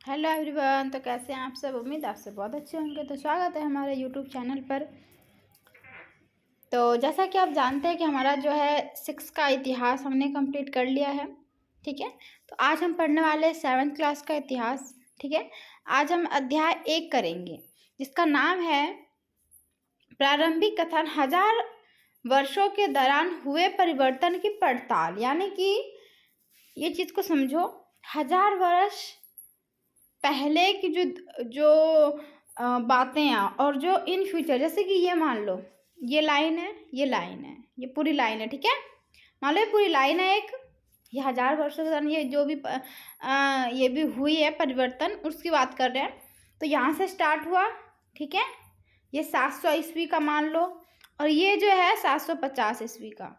Hello everyone. तो कैसे हैं आप सब? उम्मीद आपसे बहुत अच्छे होंगे। तो स्वागत है हमारे यूट्यूब चैनल पर। तो जैसा कि आप जानते हैं कि हमारा जो है 6 का इतिहास हमने कंप्लीट कर लिया है। ठीक है, तो आज हम पढ़ने वाले हैं 7th क्लास का इतिहास। ठीक है, आज हम अध्याय 1 करेंगे जिसका नाम है प्रारंभिक कथन, 1000 वर्षों के दौरान हुए परिवर्तन की पड़ताल। यानी कि ये चीज़ को समझो, 1000 वर्ष पहले की जो जो बातें हैं और जो इन फ्यूचर, जैसे कि ये मान लो ये लाइन है, ये लाइन है, ये पूरी लाइन है। ठीक है, मान लो ये पूरी लाइन है एक, ये 1000 वर्षों के दौरान ये जो भी ये भी हुई है परिवर्तन, उसकी बात कर रहे हैं। तो यहाँ से स्टार्ट हुआ। ठीक है, ये 700 ईस्वी का मान लो, और ये जो है 750 ईस्वी का,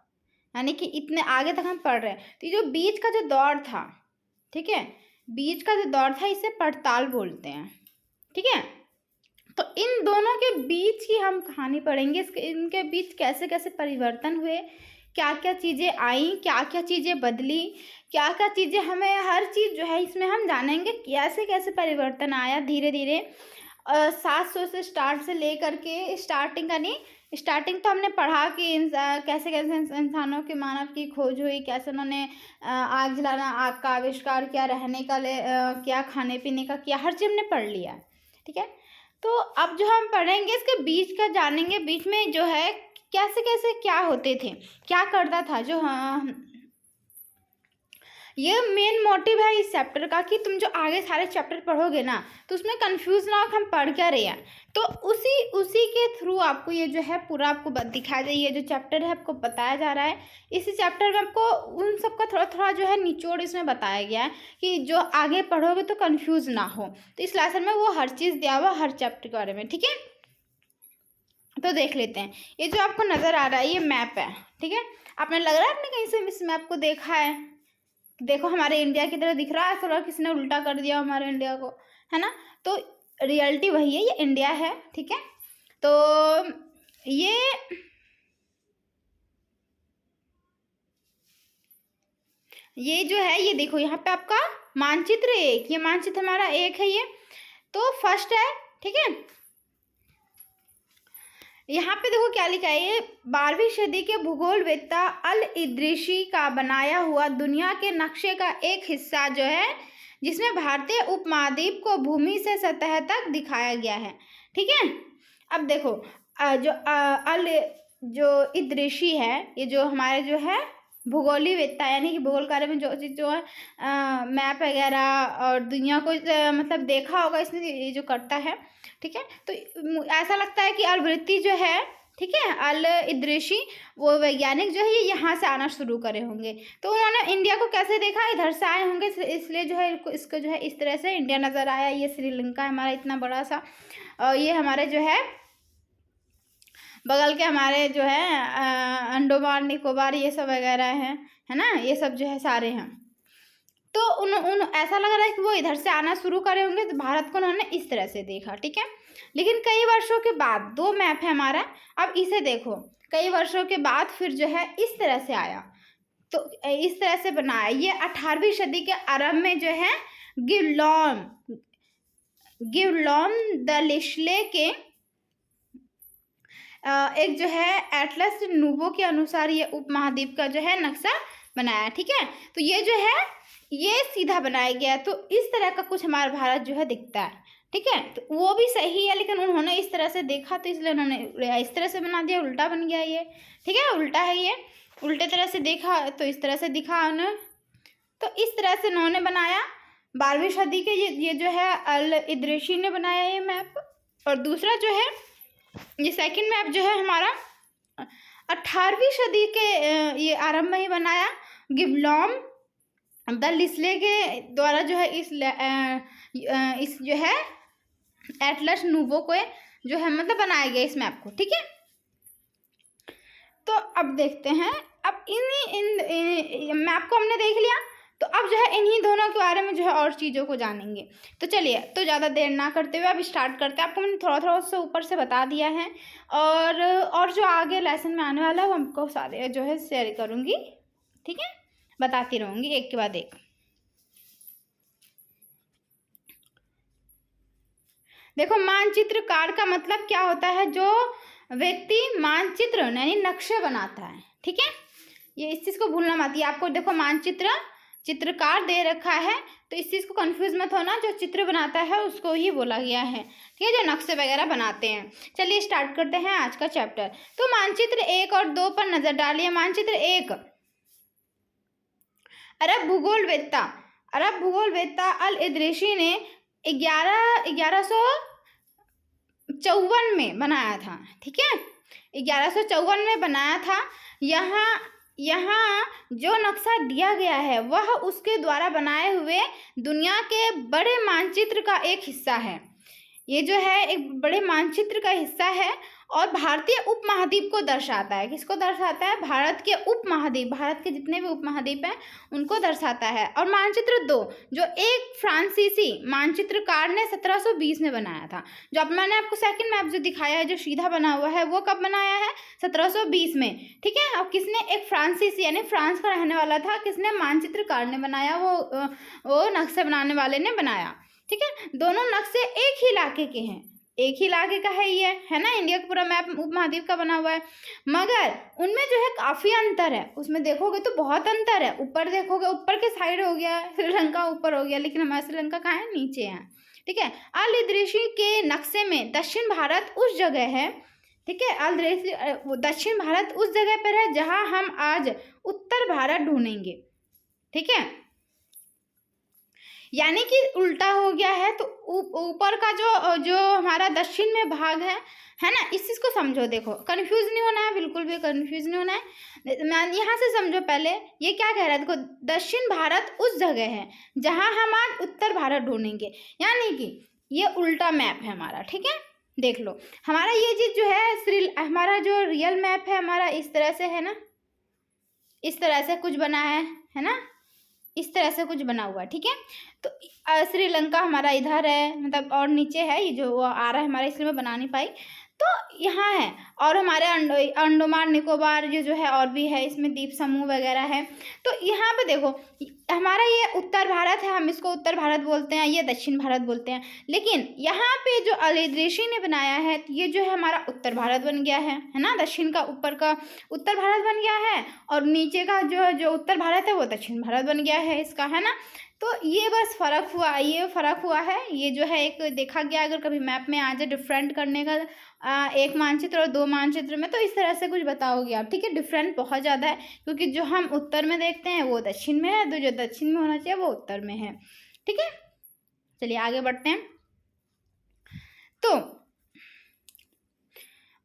यानी कि इतने आगे तक हम पढ़ रहे हैं। तो ये जो बीच का जो दौर था, ठीक है, बीच का जो दौर था इसे पड़ताल बोलते हैं। ठीक है, तो इन दोनों के बीच की हम कहानी पढ़ेंगे। इनके बीच कैसे कैसे परिवर्तन हुए, क्या क्या चीज़ें आई, क्या क्या चीज़ें बदली, क्या क्या चीज़ें हमें, हर चीज़ जो है इसमें हम जानेंगे कैसे कैसे परिवर्तन आया धीरे धीरे। 700 से स्टार्ट से लेकर के स्टार्टिंग का नहीं, स्टार्टिंग तो हमने पढ़ा कि कैसे कैसे इंसानों के मानव की खोज हुई, कैसे उन्होंने आग जलाना, आग का आविष्कार किया, रहने का क्या, खाने पीने का किया, हर चीज़ हमने पढ़ लिया। ठीक है, तो अब जो हम पढ़ेंगे इसके बीच का जानेंगे, बीच में जो है कैसे कैसे क्या होते थे, क्या करता था जो, हाँ, ये मेन मोटिव है इस चैप्टर का कि तुम जो आगे सारे चैप्टर पढ़ोगे ना तो उसमें कंफ्यूज ना हो कि हम पढ़ क्या रहे हैं। तो उसी के थ्रू आपको ये जो है पूरा आपको दिखाया जाए, ये जो चैप्टर है आपको बताया जा रहा है। इसी चैप्टर में आपको उन सब का थोड़ा थोड़ा जो है निचोड़ इसमें बताया गया है कि जो आगे पढ़ोगे तो कन्फ्यूज़ ना हो। तो इस लेसन में वो हर चीज़ दिया हुआ हर चैप्टर के बारे में। ठीक है, तो देख लेते हैं। ये जो आपको नज़र आ रहा है ये मैप है। ठीक है, आपने लग रहा है आपने कहीं से इस मैप को देखा है? देखो हमारे इंडिया की तरह दिख रहा है, थोड़ा किसी ने उल्टा कर दिया हमारे इंडिया को, है ना? तो रियलिटी वही है, ये इंडिया है। ठीक है, तो ये जो है, ये देखो यहाँ पे आपका मानचित्र एक, ये मानचित्र हमारा एक है ये, तो फर्स्ट है। ठीक है, यहाँ पे देखो क्या लिखा है, ये 12वीं सदी के भूगोलवेत्ता अल इद्रिशी का बनाया हुआ दुनिया के नक्शे का एक हिस्सा जो है, जिसमें भारतीय उपमहाद्वीप को भूमि से सतह तक दिखाया गया है। ठीक है, अब देखो जो इद्रिशी है, ये जो हमारे जो है भूगोलवेत्ता, यानी कि भूगोल कार्य में जो चीज़ जो है मैप वगैरह और दुनिया को मतलब देखा होगा इसने, ये जो करता है। ठीक है, तो ऐसा लगता है कि अलवृत्ति जो है, ठीक है, अल इद्रिशी वो वैज्ञानिक जो है ये यहाँ से आना शुरू करे होंगे। तो उन्होंने इंडिया को कैसे देखा, इधर से आए होंगे, इसलिए जो है इसको जो है इस तरह से इंडिया नज़र आया। ये श्रीलंका है हमारा इतना बड़ा सा, और ये हमारे जो है बगल के हमारे जो है अंडोमान निकोबार ये सब वगैरह हैं, है ना, ये सब जो है सारे हैं। तो उन ऐसा लग रहा है कि वो इधर से आना शुरू करे होंगे, तो भारत को उन्होंने इस तरह से देखा। ठीक है, लेकिन कई वर्षों के बाद, 2 मैप है हमारा, अब इसे देखो, कई वर्षों के बाद फिर जो है इस तरह से आया, तो इस तरह से बनाया। ये 18वीं सदी के आरंभ में जो है गिवलॉम द लिशले के एक जो है एटलस नूबो के अनुसार ये उपमहाद्वीप का जो है नक्शा बनाया। ठीक है, तो ये जो है ये सीधा बनाया गया, तो इस तरह का कुछ हमारा भारत जो है दिखता है। ठीक है, तो वो भी सही है, लेकिन उन्होंने इस तरह से देखा तो इसलिए उन्होंने इस तरह से बना दिया, उल्टा बन गया ये। ठीक है, उल्टा है ये, उल्टे तरह से देखा तो इस तरह से दिखा उन्होंने, तो इस तरह से उन्होंने बनाया। 12वीं सदी के ये जो है अल इद्रिशी ने बनाया ये मैप। और दूसरा जो है ये सेकंड मैप जो है हमारा 18वीं सदी के ये आरंभ में ही बनाया, गिवलॉम द लिस्ले के द्वारा जो है इस जो है एटलस नूबो को जो है मतलब बनाया गया इस मैप को। ठीक है, तो अब देखते हैं, अब इन मैप को हमने देख लिया, तो अब जो है इन्हीं दोनों के बारे में जो है और चीज़ों को जानेंगे। तो चलिए, तो ज़्यादा देर ना करते हुए अब स्टार्ट करते हैं। आपको मैंने थोड़ा थोड़ा उससे ऊपर से बता दिया है, और जो आगे लेसन में आने वाला है वो हमको सारे जो है शेयर करूँगी। ठीक है, बताती रहूँगी एक के बाद एक। देखो मानचित्रकार का मतलब क्या होता है, जो व्यक्ति मानचित्र यानी नक्शे बनाता है, ठीक है। ये इस चीज को भूलना मत। ये आपको देखो मानचित्र चित्रकार दे रखा है, तो इस चीज को कंफ्यूज मत होना, जो चित्र बनाता है उसको ही बोला गया है, ठीक है, जो नक्शे वगैरह बनाते हैं। चलिए स्टार्ट करते हैं आज का चैप्टर। तो मानचित्र 1 और 2 पर नजर डालिए। मानचित्र 1, अरब भूगोलवेत्ता अल इदरीसी ने 1154 में बनाया था, ठीक है, 1154 में बनाया था। यहाँ जो नक्शा दिया गया है वह उसके द्वारा बनाए हुए दुनिया के बड़े मानचित्र का एक हिस्सा है। ये जो है एक बड़े मानचित्र का हिस्सा है और भारतीय उपमहाद्वीप को दर्शाता है। किसको दर्शाता है? भारत के उपमहाद्वीप, भारत के जितने भी उपमहाद्वीप हैं उनको दर्शाता है। और मानचित्र 2 जो एक फ्रांसीसी मानचित्रकार ने 1720 में बनाया था। जो अब मैंने आपको सेकंड मैप जो दिखाया है जो सीधा बना हुआ है वो कब बनाया है? 1720 में, ठीक है। और किसने? एक फ्रांसीसी यानी फ्रांस का रहने वाला था। किसने? मानचित्रकार ने बनाया, वो नक्शे बनाने वाले ने बनाया, ठीक है। दोनों नक्शे एक ही इलाके के हैं, एक ही इलाके का है ये, है ना। इंडिया का पूरा मैप उपमहाद्वीप का बना हुआ है, मगर उनमें जो है काफी अंतर है। उसमें देखोगे तो बहुत अंतर है। ऊपर देखोगे, ऊपर के साइड हो गया श्रीलंका, ऊपर हो गया, लेकिन हमारा श्रीलंका कहाँ है? नीचे है, ठीक है। अल इदरीसी के नक्शे में दक्षिण भारत उस जगह है, ठीक है। अल इदरीसी दक्षिण भारत उस जगह पर है जहाँ हम आज उत्तर भारत ढूंढेंगे, ठीक है। यानी कि उल्टा हो गया है। तो ऊपर का जो हमारा दक्षिण में भाग है ना, इस चीज को समझो। देखो कंफ्यूज नहीं होना है, बिल्कुल भी कंफ्यूज नहीं होना है। यहाँ से समझो पहले ये क्या कह रहा है। देखो दक्षिण भारत उस जगह है जहां हम आज उत्तर भारत ढूंढेंगे, यानी कि ये उल्टा मैप है हमारा, ठीक है। देख लो हमारा ये चीज जो है हमारा जो रियल मैप है हमारा इस तरह से है ना, इस तरह से कुछ बना है ना, इस तरह से कुछ बना हुआ है, ठीक है। तो श्रीलंका हमारा इधर है, मतलब और नीचे है, ये जो आ रहा है हमारा, इसलिए मैं बना नहीं पाई। तो यहाँ है, और हमारे अंडमान निकोबार जो है और भी है, इसमें द्वीप समूह वगैरह है। तो यहाँ पे देखो हमारा ये उत्तर भारत है, हम इसको उत्तर भारत बोलते हैं, ये दक्षिण भारत बोलते हैं। लेकिन यहाँ पे जो अल इदरीसी ने बनाया है ये जो है हमारा उत्तर भारत बन गया है ना। दक्षिण का ऊपर का उत्तर भारत बन गया है और नीचे का जो उत्तर भारत है वो दक्षिण भारत बन गया है इसका, है ना। तो ये बस फ़र्क हुआ, ये फ़र्क हुआ है। ये जो है एक देखा गया, अगर कभी मैप में आ जाए डिफरेंट करने का एक मानचित्र और 2 मानचित्र में, तो इस तरह से कुछ बताओगे आप, ठीक है। डिफरेंट बहुत ज़्यादा है, क्योंकि जो हम उत्तर में देखते हैं वो दक्षिण में है, तो जो दक्षिण में होना चाहिए वो उत्तर में है, ठीक है। चलिए आगे बढ़ते हैं। तो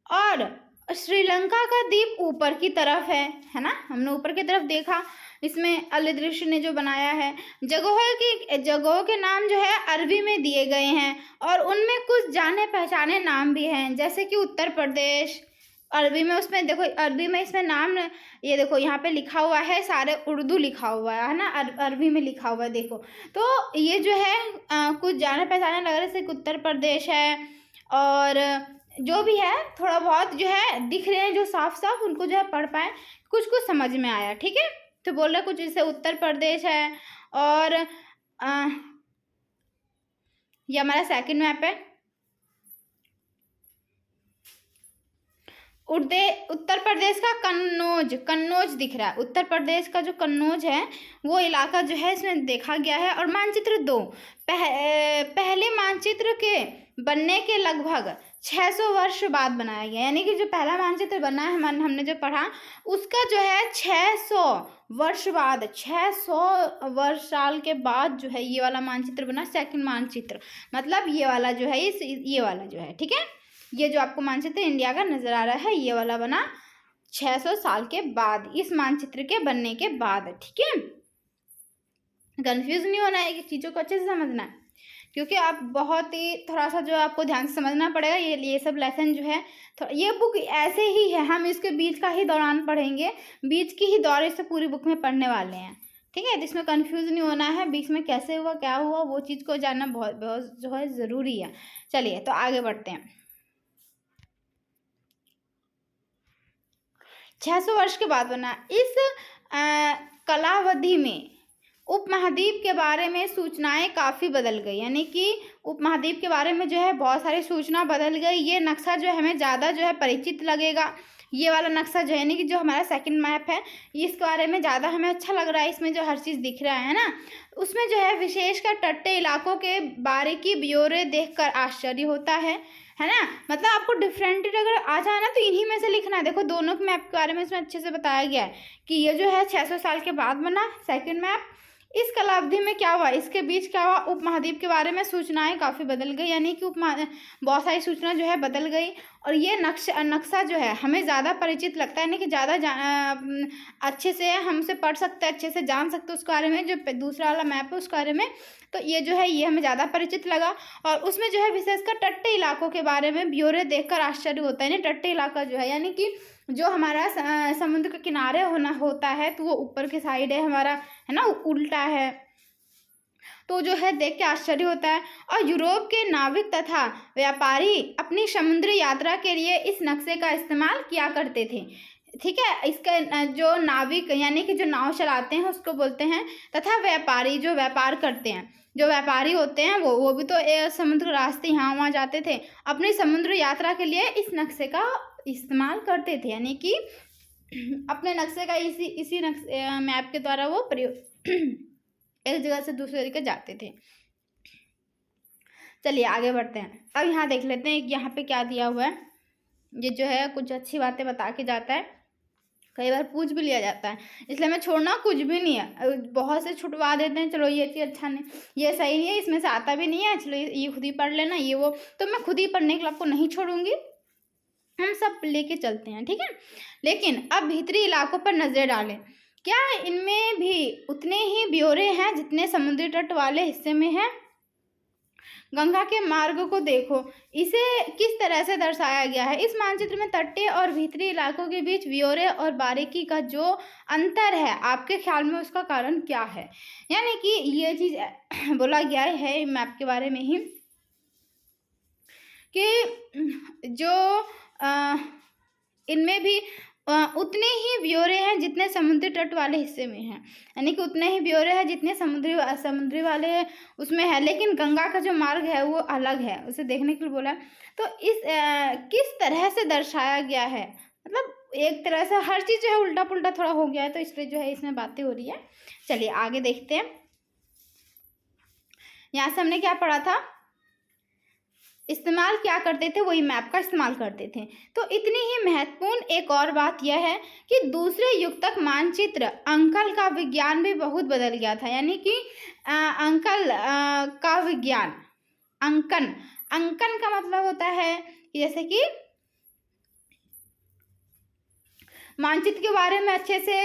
और श्रीलंका का द्वीप ऊपर की तरफ है ना, हमने ऊपर की तरफ देखा। इसमें अल इदरीसी ने जो बनाया है, जगहों के नाम जो है अरबी में दिए गए हैं और उनमें कुछ जाने पहचाने नाम भी हैं, जैसे कि उत्तर प्रदेश अरबी में, उसमें देखो अरबी में इसमें नाम, ये देखो यहाँ पे लिखा हुआ है, सारे उर्दू लिखा हुआ है ना, अरबी में लिखा हुआ है, देखो। तो ये जो है कुछ जाने पहचाने लग रहे, जैसे उत्तर प्रदेश है, और जो भी है थोड़ा बहुत जो है दिख रहे हैं, जो साफ साफ उनको जो है पढ़ पाए, कुछ कुछ समझ में आया, ठीक है। तो बोल रहे कुछ जैसे उत्तर प्रदेश है, और ये हमारा सेकंड मैप है। उत्तर प्रदेश का कन्नौज दिख रहा है। उत्तर प्रदेश का जो कन्नौज है वो इलाका जो है इसमें देखा गया है। और मानचित्र 2 पहले मानचित्र के बनने के लगभग 600 वर्ष बाद बनाया गया, यानी कि जो पहला मानचित्र बना है हमने जो पढ़ा उसका जो है 600 वर्ष बाद, 600 वर्ष साल के बाद जो है ये वाला मानचित्र बना, सेकंड मानचित्र। मतलब ये वाला जो है ये वाला जो है, ठीक है। ये जो आपको मानचित्र इंडिया का नजर आ रहा है ये वाला बना 600 साल के बाद, इस मानचित्र के बनने के बाद, ठीक है। कंफ्यूज नहीं होना है, चीज़ों को अच्छे से समझना है, क्योंकि आप बहुत ही थोड़ा सा जो आपको ध्यान से समझना पड़ेगा। ये सब लेसन जो है, ये बुक ऐसे ही है, हम इसके बीच का ही दौरान पढ़ेंगे, बीच की ही दौरे से पूरी बुक में पढ़ने वाले हैं, ठीक है। तो इसमें कंफ्यूज नहीं होना है, बीच में कैसे हुआ क्या हुआ वो चीज़ को जानना बहुत बहुत जो है ज़रूरी है। चलिए तो आगे बढ़ते हैं। 600 वर्ष के बाद बना। इस कलावधि में उपमहाद्वीप के बारे में सूचनाएं काफ़ी बदल गई, यानी कि उपमहाद्वीप के बारे में जो है बहुत सारी सूचना बदल गई। ये नक्शा जो है हमें ज़्यादा जो है परिचित लगेगा। ये वाला नक्शा जो है, यानी कि जो हमारा सेकंड मैप है, इसके बारे में ज़्यादा हमें अच्छा लग रहा है। इसमें जो हर चीज़ दिख रहा है ना, उसमें जो है विशेषकर तटीय इलाकों के बारीकी ब्यौरे देखकर आश्चर्य होता है ना। मतलब आपको डिफरेंट अगर आ जाए ना तो इन्हीं में से लिखना है। देखो दोनों के मैप के बारे में इसमें अच्छे से बताया गया है कि ये जो है 600 साल के बाद बना सेकंड मैप। इस कालावधि में क्या हुआ, इसके बीच क्या हुआ, उपमहाद्वीप के बारे में सूचनाएं काफ़ी बदल गई, यानी कि बहुत सारी सूचना जो है बदल गई। और ये नक्शा जो है हमें ज़्यादा परिचित लगता है, यानी कि ज़्यादा अच्छे से हमसे पढ़ सकते हैं, अच्छे से जान सकते हैं उसके बारे में। जो दूसरा वाला मैप है उसके बारे में, तो ये जो है ये हमें ज़्यादा परिचित लगा। और उसमें जो है विशेषकर तटीय इलाकों के बारे में ब्यौरे देखकर आश्चर्य होता है। यानी तटीय इलाका जो है, यानी कि जो हमारा समुद्र के किनारे होता है, तो वो ऊपर की साइड है हमारा, है ना, उल्टा है, तो जो है देख के आश्चर्य होता है। और यूरोप के नाविक तथा व्यापारी अपनी समुद्री यात्रा के लिए इस नक्शे का इस्तेमाल किया करते थे। ठीक है, इसका जो नाविक यानी कि जो नाव चलाते हैं उसको बोलते हैं, तथा व्यापारी जो व्यापार करते हैं, जो व्यापारी होते हैं वो भी तो समुद्र रास्ते यहाँ वहाँ जाते थे, अपनी समुद्र यात्रा के लिए इस नक्शे का इस्तेमाल करते थे। यानी कि अपने नक्शे का इसी मैप के द्वारा वो प्रयोग एक जगह से दूसरी जगह जाते थे। चलिए आगे बढ़ते हैं। अब यहाँ देख लेते हैं यहाँ पे क्या दिया हुआ है। ये जो है कुछ अच्छी बातें बता के जाता है, कई बार पूछ भी लिया जाता है, इसलिए मैं छोड़ना कुछ भी नहीं है। बहुत से छुटवा देते हैं, चलो ये चीज़ अच्छा नहीं, ये सही नहीं है, इसमें से आता भी नहीं है, चलो ये खुद ही पढ़ लेना, ये वो, तो मैं खुद ही पढ़ने के लिए आपको नहीं छोड़ूंगी, हम सब लेके चलते हैं, ठीक है। लेकिन अब भीतरी इलाकों पर नजर डालें, क्या इनमें भी उतने ही ब्यौरे हैं जितने समुद्री तट वाले हिस्से में हैं। गंगा के मार्ग को देखो, इसे किस तरह से दर्शाया गया है। इस मानचित्र में तटीय और भीतरी इलाकों के बीच ब्यौरे और बारीकी का जो अंतर है, आपके ख्याल में उसका कारण क्या है। यानी कि ये चीज़ बोला गया है मैप के बारे में ही कि जो इनमें भी उतने ही ब्यौरे हैं जितने समुद्री तट वाले हिस्से में हैं, यानी कि उतने ही ब्यौरे हैं जितने समुद्री वाले उसमें है, लेकिन गंगा का जो मार्ग है वो अलग है, उसे देखने के लिए बोला। तो इस किस तरह से दर्शाया गया है, मतलब एक तरह से हर चीज़ जो है उल्टा पुल्टा थोड़ा हो गया है, तो इसलिए जो है इसमें बातें हो रही है। चलिए आगे देखते हैं। यहाँ से हमने क्या पढ़ा था, इस्तेमाल क्या करते थे, वही मैप का इस्तेमाल करते थे। तो इतनी ही महत्वपूर्ण एक और बात यह है कि दूसरे युग तक मानचित्र अंकन का विज्ञान भी बहुत बदल गया था। यानी कि अंकन का विज्ञान, अंकन का मतलब होता है कि जैसे कि मानचित्र के बारे में अच्छे से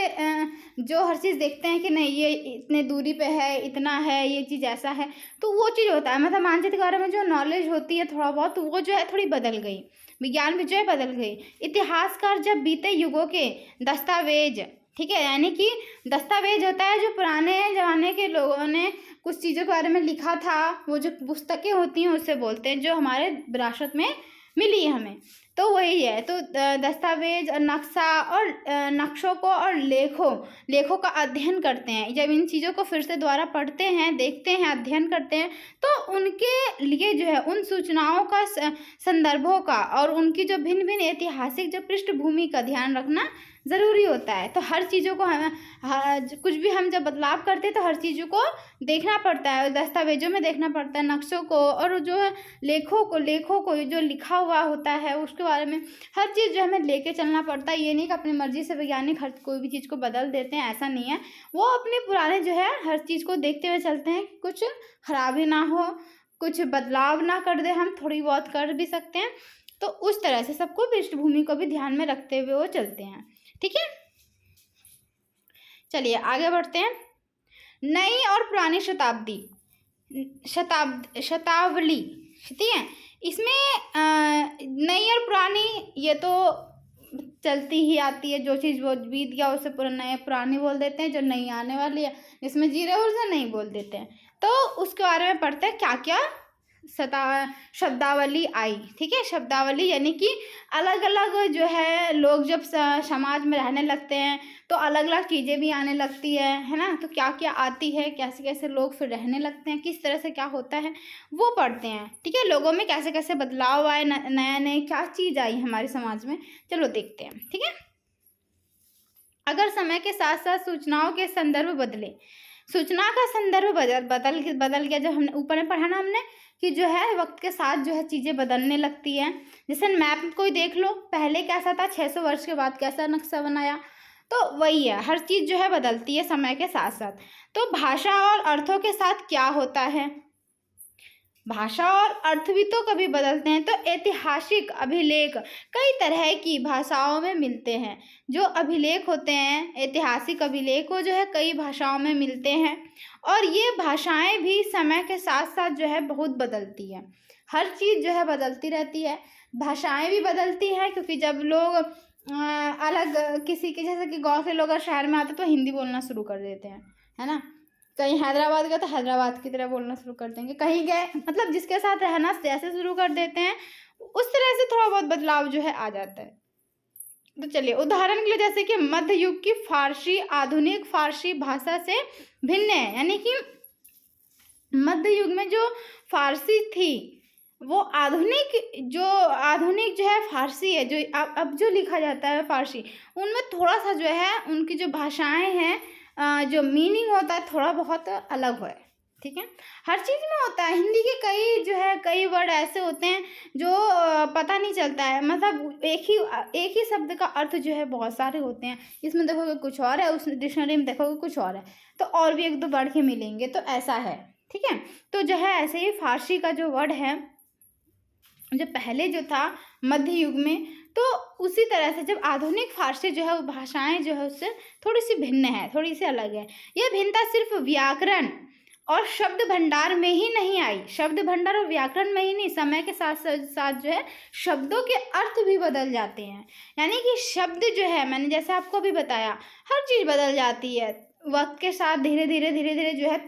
जो हर चीज़ देखते हैं कि नहीं ये इतने दूरी पे है, इतना है, ये चीज़ ऐसा है, तो वो चीज़ होता है। मतलब मानचित्र के बारे में जो नॉलेज होती है थोड़ा बहुत, तो वो जो है थोड़ी बदल गई, विज्ञान भी जो है बदल गई। इतिहासकार जब बीते युगों के दस्तावेज, ठीक है, यानी कि दस्तावेज होता है जो पुराने ज़माने के लोगों ने कुछ चीज़ों के बारे में लिखा था, वो जो पुस्तकें होती हैं उससे बोलते हैं, जो हमारे विरासत में मिली है हमें, तो वही है। तो दस्तावेज और नक्शा और नक्शों को और लेखों का अध्ययन करते हैं। जब इन चीज़ों को फिर से दोबारा पढ़ते हैं, देखते हैं, अध्ययन करते हैं, तो उनके लिए जो है उन सूचनाओं का, संदर्भों का और उनकी जो भिन्न भिन्न ऐतिहासिक जो पृष्ठभूमि का ध्यान रखना ज़रूरी होता है। तो हर चीज़ों को कुछ भी हम जब बदलाव करते हैं तो हर चीज़ों को देखना पड़ता है, दस्तावेजों में देखना पड़ता है, नक्शों को, और जो है लेखों को जो लिखा हुआ होता है उसके बारे में हर चीज़ जो हमें लेके चलना पड़ता है। ये नहीं कि अपनी मर्जी से वैज्ञानिक हर कोई भी चीज़ को बदल देते हैं, ऐसा नहीं है। वो अपने पुराने जो है हर चीज़ को देखते हुए चलते हैं, कुछ खराबी ना हो, कुछ बदलाव ना कर दे, हम थोड़ी बहुत कर भी सकते हैं। तो उस तरह से सबको पृष्ठभूमि को भी ध्यान में रखते हुए वो चलते हैं, ठीक है। चलिए आगे बढ़ते हैं। नई और पुरानी शतावली, ठीक है। इसमें नई और पुरानी ये तो चलती ही आती है, जो चीज़ वो बीत गया उसे पुरानी बोल देते हैं, जो नई आने वाली है जिसमें जीरो उसे नहीं बोल देते हैं। तो उसके बारे में पढ़ते हैं क्या क्या शब्दावली आई। ठीक है, शब्दावली यानी कि अलग अलग जो है लोग जब समाज में रहने लगते हैं तो अलग अलग चीज़ें भी आने लगती है ना। तो क्या क्या आती है, कैसे कैसे लोग फिर रहने लगते हैं, किस तरह से क्या होता है वो पढ़ते हैं। ठीक है, लोगों में कैसे कैसे बदलाव आए, नया नए क्या चीज़ आई हमारे समाज में, चलो देखते हैं। ठीक है, अगर समय के साथ साथ सूचनाओं के संदर्भ बदले, सूचना का संदर्भ बदल गया। जब हमने ऊपर में पढ़ा ना हमने कि जो है वक्त के साथ जो है चीज़ें बदलने लगती हैं। जैसे मैप कोई देख लो, पहले कैसा था, 600 वर्ष के बाद कैसा नक्शा बनाया, तो वही है, हर चीज़ जो है बदलती है समय के साथ साथ। तो भाषा और अर्थों के साथ क्या होता है, भाषा और अर्थ भी तो कभी बदलते हैं। तो ऐतिहासिक अभिलेख कई तरह की भाषाओं में मिलते हैं। जो अभिलेख होते हैं, ऐतिहासिक अभिलेख, वो जो है कई भाषाओं में मिलते हैं और ये भाषाएं भी समय के साथ साथ जो है बहुत बदलती है। हर चीज़ जो है बदलती रहती है, भाषाएं भी बदलती हैं, क्योंकि जब लोग अलग किसी के, जैसे कि गाँव के लोग अगर शहर में आते तो हिंदी बोलना शुरू कर देते हैं, है ना। कहीं हैदराबाद गए तो हैदराबाद की तरह बोलना शुरू कर देंगे, कहीं गए मतलब जिसके साथ रहना जैसे शुरू कर देते हैं उस तरह से थोड़ा बहुत बदलाव जो है आ जाता है। तो चलिए उदाहरण के लिए, जैसे कि मध्य युग की फारसी आधुनिक फारसी भाषा से भिन्न है। यानी कि मध्य युग में जो फारसी थी वो आधुनिक जो है फारसी है, जो अब जो लिखा जाता है फारसी, उनमें थोड़ा सा जो है उनकी जो भाषाएं हैं, जो मीनिंग होता है थोड़ा बहुत अलग है। ठीक है, हर चीज़ में होता है। हिंदी के कई वर्ड ऐसे होते हैं जो पता नहीं चलता है, मतलब एक ही शब्द का अर्थ जो है बहुत सारे होते हैं। इसमें देखोगे कुछ और है, उस डिक्शनरी में देखोगे कुछ और है, तो और भी एक दो बढ़ के मिलेंगे, तो ऐसा है। ठीक है, तो जो है ऐसे ही फारसी का जो वर्ड है, जो पहले जो था मध्य युग में, तो उसी तरह से जब आधुनिक फारसी जो है वो भाषाएं जो है उससे थोड़ी सी भिन्न है, थोड़ी सी अलग है। यह भिन्नता सिर्फ व्याकरण और शब्द भंडार में ही नहीं आई, शब्द भंडार और व्याकरण में ही नहीं, समय के साथ साथ जो है शब्दों के अर्थ भी बदल जाते हैं। यानी कि शब्द जो है, मैंने जैसे आपको भी बताया, हर चीज़ बदल जाती है वक्त के साथ। धीरे धीरे जो है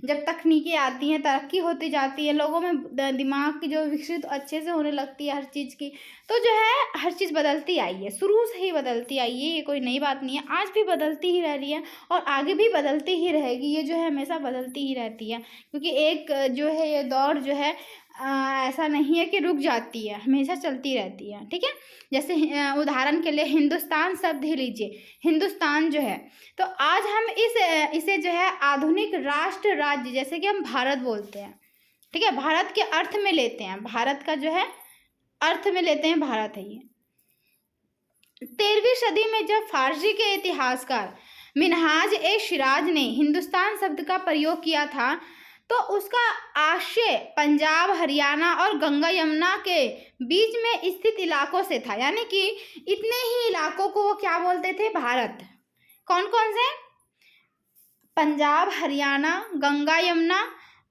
जब तकनीकें आती हैं, तरक्की होती जाती है, लोगों में दिमाग की जो विकसित अच्छे से होने लगती है हर चीज़ की, तो जो है हर चीज़ बदलती आई है, शुरू से ही बदलती आई है। ये कोई नई बात नहीं है, आज भी बदलती ही रह रही है और आगे भी बदलती ही रहेगी। ये जो है हमेशा बदलती ही रहती है, क्योंकि एक जो है ये दौर जो है ऐसा नहीं है कि रुक जाती है, हमेशा चलती रहती है। ठीक है, जैसे उदाहरण के लिए हिंदुस्तान शब्द ही लीजिए, हिंदुस्तान जो है, तो आज हम इसे जो है आधुनिक राष्ट्र राज्य, जैसे कि हम भारत बोलते हैं, ठीक है, भारत के अर्थ में लेते हैं, भारत का जो है अर्थ में लेते हैं, भारत है ये। 13वीं सदी में जब फारसी के इतिहासकार मिनहाज ए सिराज ने हिंदुस्तान शब्द का प्रयोग किया था, तो उसका आशय पंजाब, हरियाणा और गंगा यमुना के बीच में स्थित इलाकों से था। यानी कि इतने ही इलाकों को वो क्या बोलते थे, भारत। कौन कौन से, पंजाब, हरियाणा, गंगा यमुना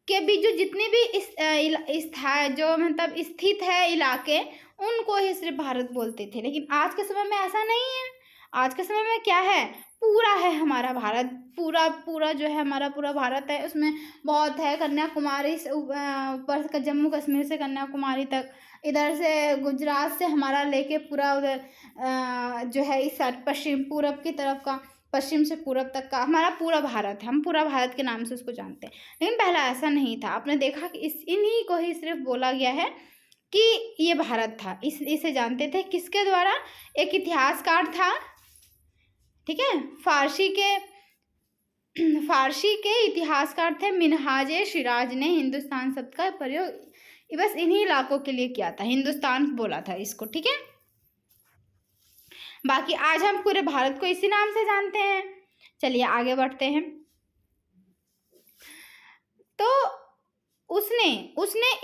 के बीच जो जितने भी जो मतलब स्थित है इलाके, उनको ही सिर्फ भारत बोलते थे। लेकिन आज के समय में ऐसा नहीं है। आज के समय में क्या है, पूरा है हमारा भारत, पूरा जो है हमारा पूरा भारत है। उसमें बहुत है, कन्याकुमारी से ऊपर जम्मू कश्मीर से कन्याकुमारी तक, इधर से गुजरात से हमारा लेके पूरा उधर जो है इस साइड पश्चिम पूरब की तरफ का, पश्चिम से पूरब तक का हमारा पूरा भारत है। हम पूरा भारत के नाम से उसको जानते हैं। लेकिन पहला ऐसा नहीं था। आपने देखा कि इन्हीं को ही सिर्फ बोला गया है कि ये भारत था, इसे जानते थे किसके द्वारा, एक इतिहासकार था, ठीक है, फारसी के इतिहासकार थे मिनहाज ए सिराज ने हिंदुस्तान शब्द का प्रयोग बस इन्हीं इलाकों के लिए किया था, हिंदुस्तान बोला था इसको। ठीक है, बाकी आज हम पूरे भारत को इसी नाम से जानते हैं। चलिए आगे बढ़ते हैं। तो उसने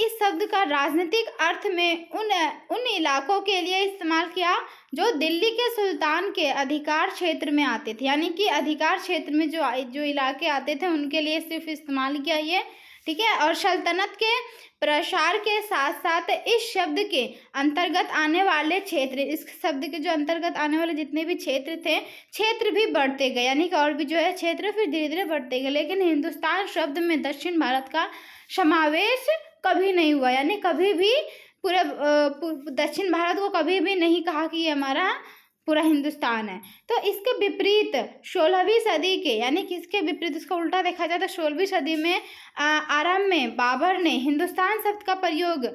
इस शब्द का राजनीतिक अर्थ में उन इलाकों के लिए इस्तेमाल किया जो दिल्ली के सुल्तान के अधिकार क्षेत्र में आते थे। यानी कि अधिकार क्षेत्र में जो इलाके आते थे उनके लिए सिर्फ इस्तेमाल किया ये। ठीक है, और सल्तनत के प्रसार के साथ साथ इस शब्द के अंतर्गत आने वाले क्षेत्र, इस शब्द के जो अंतर्गत आने वाले जितने भी क्षेत्र थे, क्षेत्र भी बढ़ते गए। यानी कि और भी जो है क्षेत्र फिर धीरे धीरे बढ़ते गए। लेकिन हिंदुस्तान शब्द में दक्षिण भारत का समावेश कभी नहीं हुआ, यानी कभी भी पूरे दक्षिण भारत को कभी भी नहीं कहा कि ये हमारा पूरा हिंदुस्तान है। तो इसके विपरीत 16वीं सदी के, यानी कि इसके विपरीत, इसका उल्टा देखा जाए तो 16वीं सदी में आरंभ में बाबर ने हिंदुस्तान शब्द का प्रयोग,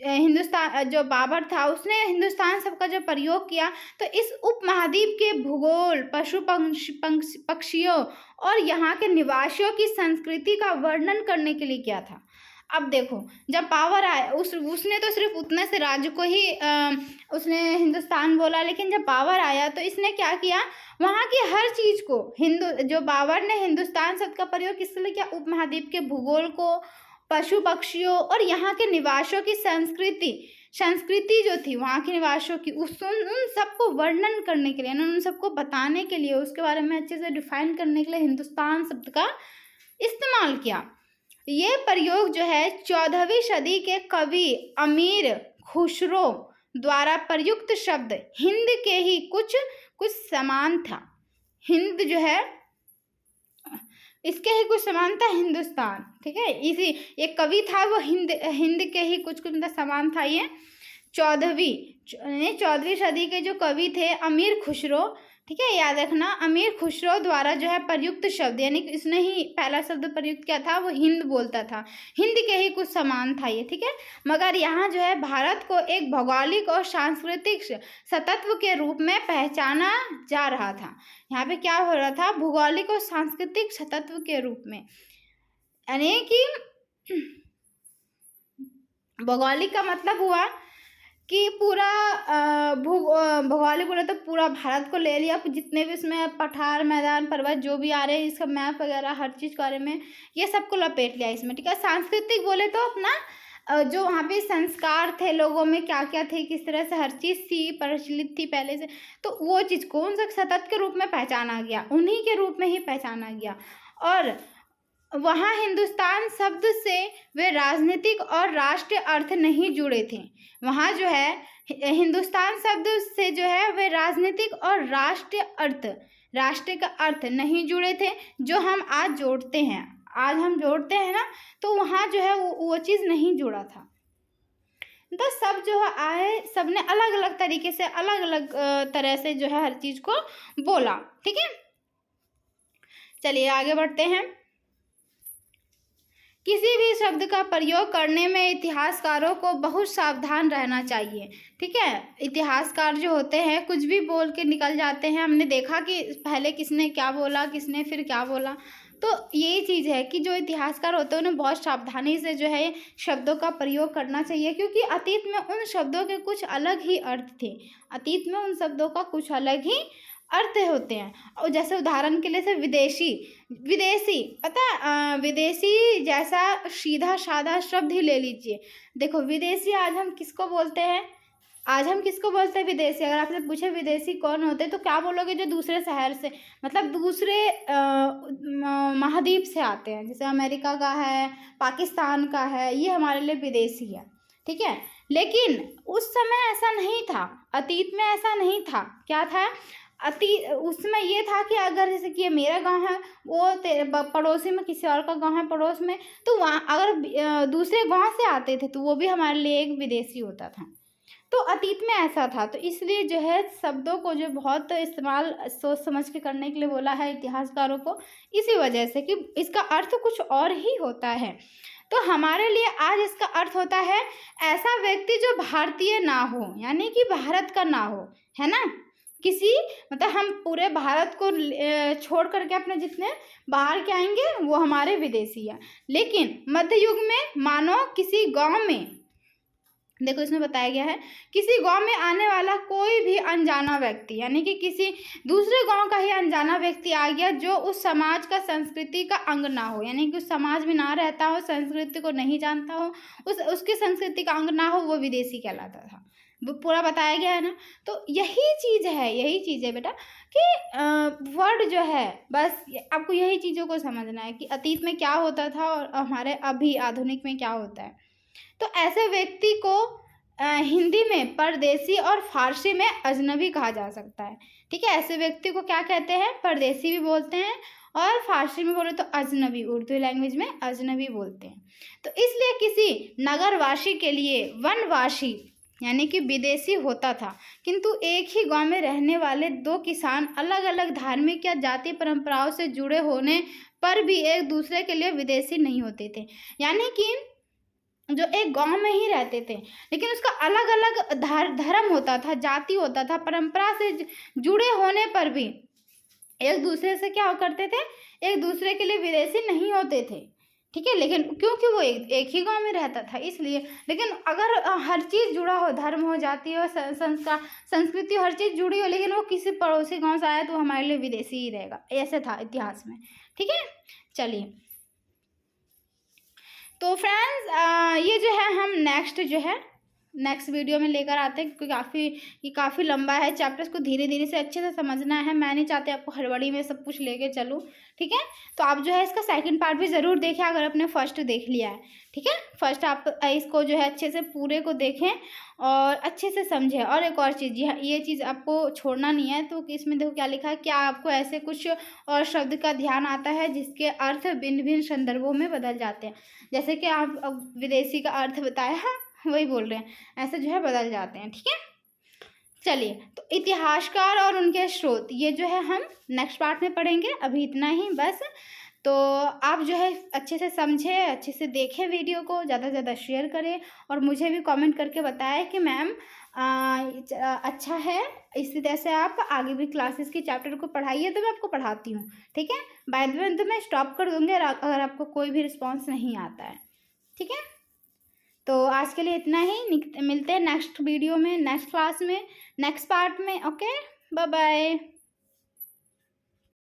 हिंदुस्तान जो बाबर था उसने हिंदुस्तान शब्द का जो प्रयोग किया तो इस उपमहाद्वीप के भूगोल, पशु पक्षियों और यहाँ के निवासियों की संस्कृति का वर्णन करने के लिए किया था। अब देखो, जब बाबर आया उसने तो सिर्फ उतने से राज्य को ही उसने हिंदुस्तान बोला, लेकिन जब बाबर आया तो इसने क्या किया, वहाँ की हर चीज़ को जो बाबर ने हिंदुस्तान शब्द का प्रयोग किस लिए किया, उपमहाद्वीप के भूगोल को, पशु पक्षियों और यहाँ के निवासियों की संस्कृति जो थी वहाँ के निवासियों की, उन सबको वर्णन करने के लिए, उन सबको बताने के लिए, उसके बारे में अच्छे से डिफाइन करने के लिए हिंदुस्तान शब्द का इस्तेमाल किया। ये प्रयोग जो है 14वीं सदी के कवि अमीर खुसरो द्वारा प्रयुक्त शब्द हिंद के ही कुछ समान था। हिंद जो है इसके ही कुछ समान था हिंदुस्तान, ठीक है। इसी एक कवि था वो हिंद के ही कुछ मतलब समान था। ये 14वीं सदी के जो कवि थे अमीर खुसरो, ठीक है, याद रखना, अमीर खुसरो द्वारा जो है प्रयुक्त शब्द, यानी कि इसने ही पहला शब्द प्रयुक्त किया था, वो हिंद बोलता था, हिंद के ही कुछ समान था ये, ठीक है। मगर यहाँ जो है भारत को एक भौगोलिक और सांस्कृतिक सतत्व के रूप में पहचाना जा रहा था। यहाँ पे क्या हो रहा था, भौगोलिक और सांस्कृतिक सतत्व के रूप में, यानी कि भौगोलिक का मतलब हुआ कि पूरा भौगोलिक बोले तो पूरा भारत को ले लिया, जितने भी इसमें पठार, मैदान, पर्वत जो भी आ रहे हैं, इसका मैप वगैरह हर चीज़ के बारे में ये सबको लपेट लिया इसमें, ठीक है। सांस्कृतिक बोले तो अपना जो वहाँ पे संस्कार थे लोगों में, क्या क्या थे, किस तरह से हर चीज़ थी, प्रचलित थी पहले से, तो वो चीज़ कौन सा सतत के रूप में पहचाना गया, उन्हीं के रूप में ही पहचाना गया। और वहाँ हिंदुस्तान शब्द से वे राजनीतिक और राष्ट्रीय अर्थ नहीं जुड़े थे। वहाँ जो है हिंदुस्तान शब्द से जो है वे राजनीतिक और राष्ट्रीय का अर्थ नहीं जुड़े थे, जो हम आज जोड़ते हैं, हम जोड़ते हैं ना, तो वहाँ जो है वो चीज़ नहीं जुड़ा था। तो सब जो है आए, सबने अलग अलग तरीके से, अलग अलग तरह से जो है हर चीज़ को बोला, ठीक है। चलिए आगे बढ़ते हैं। किसी भी शब्द का प्रयोग करने में इतिहासकारों को बहुत सावधान रहना चाहिए, ठीक है। इतिहासकार जो होते हैं कुछ भी बोल के निकल जाते हैं, हमने देखा कि पहले किसने क्या बोला, किसने फिर क्या बोला, तो यही चीज़ है कि जो इतिहासकार होते हैं उन्हें बहुत सावधानी से जो है शब्दों का प्रयोग करना चाहिए, क्योंकि अतीत में उन शब्दों के कुछ अलग ही अर्थ थे, अतीत में उन शब्दों का कुछ अलग ही अर्थ होते हैं। और जैसे उदाहरण के लिए से विदेशी पता विदेशी जैसा सीधा साधा शब्द ही ले लीजिए। देखो विदेशी आज हम किसको बोलते हैं, विदेशी। अगर आपसे पूछे विदेशी कौन होते हैं तो क्या बोलोगे, जो दूसरे शहर से, मतलब दूसरे महाद्वीप से आते हैं, जैसे अमेरिका का है, पाकिस्तान का है, ये हमारे लिए विदेशी है, ठीक है। लेकिन उस समय ऐसा नहीं था, अतीत में ऐसा नहीं था। क्या था उसमें ये था कि अगर जैसे कि ये मेरा गांव है, वो पड़ोसी में किसी और का गांव है पड़ोस में, तो वहाँ अगर दूसरे गांव से आते थे तो वो भी हमारे लिए एक विदेशी होता था। तो अतीत में ऐसा था, तो इसलिए जो है शब्दों को जो बहुत इस्तेमाल सोच समझ के करने के लिए बोला है इतिहासकारों को, इसी वजह से कि इसका अर्थ कुछ और ही होता है। तो हमारे लिए आज इसका अर्थ होता है ऐसा व्यक्ति जो भारतीय ना हो, यानी कि भारत का ना हो, है ना। मतलब हम पूरे भारत को छोड़ करके अपने जितने बाहर के आएंगे वो हमारे विदेशी हैं। लेकिन मध्य युग में मानो किसी गांव में, देखो इसमें बताया गया है, किसी गांव में आने वाला कोई भी अनजाना व्यक्ति, यानी कि किसी दूसरे गांव का ही अनजाना व्यक्ति आ गया जो उस समाज का, संस्कृति का अंग ना हो, यानी कि उस समाज में ना रहता हो, संस्कृति को नहीं जानता हो, उसकी संस्कृति का अंग ना हो, वो विदेशी कहलाता था। वो पूरा बताया गया है ना। तो यही चीज़ है बेटा कि वर्ड जो है, बस आपको यही चीज़ों को समझना है कि अतीत में क्या होता था और हमारे अभी आधुनिक में क्या होता है। तो ऐसे व्यक्ति को हिंदी में परदेसी और फारसी में अजनबी कहा जा सकता है, ठीक है। ऐसे व्यक्ति को क्या कहते हैं, परदेसी भी बोलते हैं, और फारसी में बोले तो अजनबी, उर्दू लैंग्वेज में अजनबी बोलते हैं। तो इसलिए किसी नगरवासी के लिए वनवासी यानी कि विदेशी होता था, किंतु एक ही गांव में रहने वाले दो किसान अलग अलग धार्मिक या जाति परंपराओं से जुड़े होने पर भी एक दूसरे के लिए विदेशी नहीं होते थे। यानी कि जो एक गांव में ही रहते थे लेकिन उसका अलग अलग धर्म होता था, जाति होता था, परंपरा से जुड़े होने पर भी एक दूसरे से क्या करते थे, एक दूसरे के लिए विदेशी नहीं होते थे। ठीक है, लेकिन क्योंकि वो एक ही गांव में रहता था इसलिए। लेकिन अगर हर चीज़ जुड़ा हो, धर्म हो, जाति हो, संस्कार, संस्कृति, हर चीज़ जुड़ी हो, लेकिन वो किसी पड़ोसी गांव से आया तो हमारे लिए विदेशी ही रहेगा, ऐसे था इतिहास में। ठीक है, चलिए तो फ्रेंड्स ये जो है हम नेक्स्ट वीडियो में लेकर आते हैं, क्योंकि ये काफ़ी लंबा है चैप्टर, इसको धीरे धीरे से अच्छे से समझना है। मैं नहीं चाहती आपको हड़बड़ी में सब कुछ लेके चलूँ। ठीक है, तो आप जो है इसका सेकंड पार्ट भी ज़रूर देखें अगर आपने फर्स्ट देख लिया है। ठीक है, फर्स्ट आप इसको जो है अच्छे से पूरे को देखें और अच्छे से समझें। और एक और चीज़, ये चीज़ आपको छोड़ना नहीं है। तो इसमें देखो क्या लिखा है, क्या आपको ऐसे कुछ और शब्द का ध्यान आता है जिसके अर्थ भिन्न भिन्न संदर्भों में बदल जाते हैं। जैसे कि आप अब विदेशी का अर्थ बताया, वही बोल रहे हैं, ऐसे जो है बदल जाते हैं। ठीक है, चलिए तो इतिहासकार और उनके स्रोत ये जो है हम नेक्स्ट पार्ट में पढ़ेंगे। अभी इतना ही बस। तो आप जो है अच्छे से समझें, अच्छे से देखें वीडियो को, ज़्यादा से ज़्यादा शेयर करें और मुझे भी कमेंट करके बताएं कि मैम अच्छा है। इसी तरह से आप आगे भी क्लासेस की चैप्टर को पढ़ाइए तो मैं आपको पढ़ाती हूँ। ठीक है, बाय द वे तो मैं स्टॉप कर दूँगी अगर आपको कोई भी रिस्पॉन्स नहीं आता है। ठीक है, तो आज के लिए इतना ही। मिलते हैं नेक्स्ट वीडियो में, नेक्स्ट क्लास में, नेक्स्ट पार्ट में। Okay, bye bye.